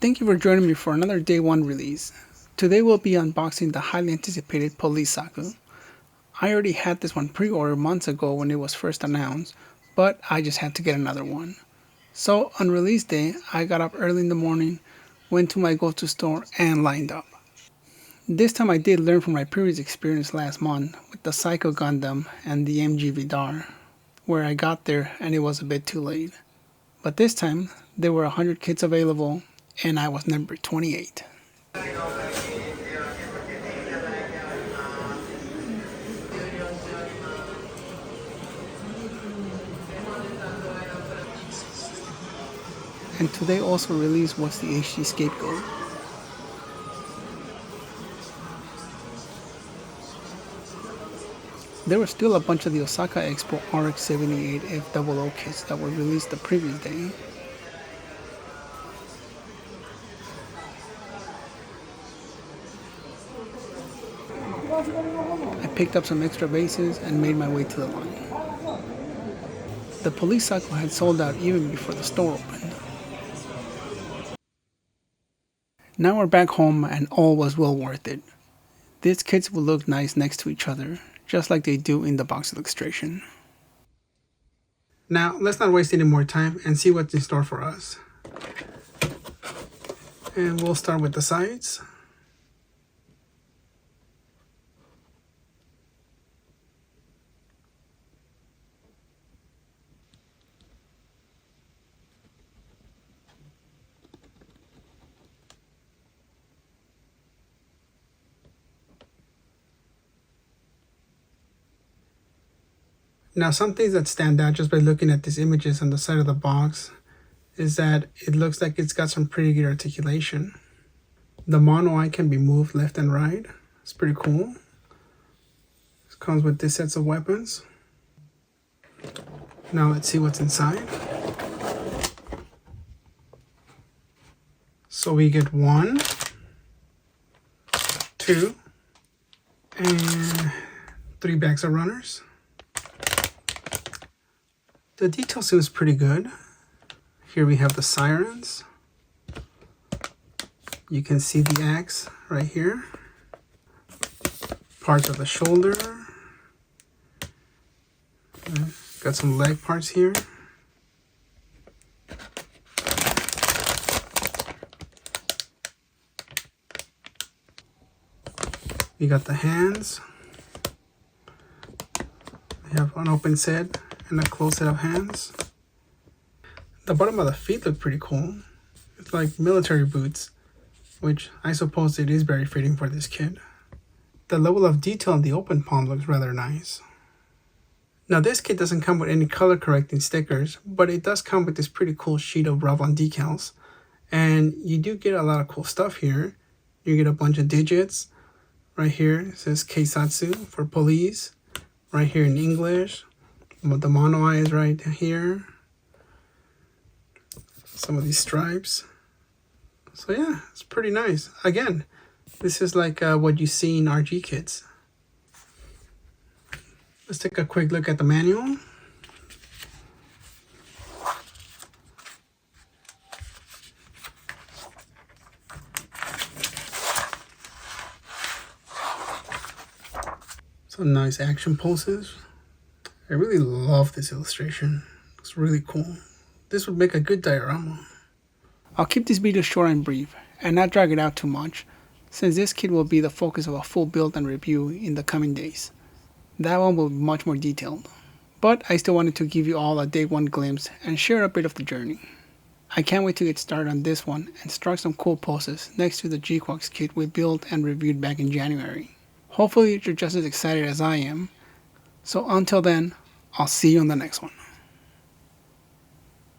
Thank you for joining me for another day 1 release. Today we'll be unboxing the highly anticipated Police Zaku. I already had this one pre-ordered months ago when it was first announced, but I just had to get another one. So on release day, I got up early in the morning, went to my go-to store and lined up. This time I did learn from my previous experience last month with the Psycho Gundam and the MG Vidar, where I got there and it was a bit too late. But this time, there were 100 kits available and I was number 28. And today also released was the HD Scapegoat. There were still a bunch of the Osaka Expo RX-78 FOO kits that were released the previous day. I picked up some extra bases and made my way to the line. The Police Zaku had sold out even before the store opened. Now we're back home and all was well worth it. These kits will look nice next to each other, just like they do in the box illustration. Now let's not waste any more time and see what's in store for us. And we'll start with the sides. Now some things that stand out just by looking at these images on the side of the box is that it looks like it's got some pretty good articulation. The mono eye can be moved left and right. It's pretty cool. It comes with these sets of weapons. Now let's see what's inside. So we get 1, 2, and 3 bags of runners. The detail seems pretty good. Here we have the sirens. You can see the axe right here. Parts of the shoulder. Got some leg parts here. We got the hands. We have an open set and a closed set of hands. The bottom of the feet look pretty cool. It's like military boots, which I suppose it is very fitting for this kit. The level of detail in the open palm looks rather nice. Now this kit doesn't come with any color correcting stickers, but it does come with this pretty cool sheet of Revlon decals. And you do get a lot of cool stuff here. You get a bunch of digits. Right here it says Keisatsu for police. Right here in English. The mono eye is right here. Some of these stripes. So yeah, it's pretty nice. Again, this is like what you see in RG kits. Let's take a quick look at the manual. Some nice action poses. I really love this illustration. It's really cool. This would make a good diorama. I'll keep this video short and brief and not drag it out too much, since this kit will be the focus of a full build and review in the coming days. That one will be much more detailed. But I still wanted to give you all a day 1 glimpse and share a bit of the journey. I can't wait to get started on this one and start some cool poses next to the GquuuuuuX kit we built and reviewed back in January. Hopefully you're just as excited as I am. So until then, I'll see you on the next one.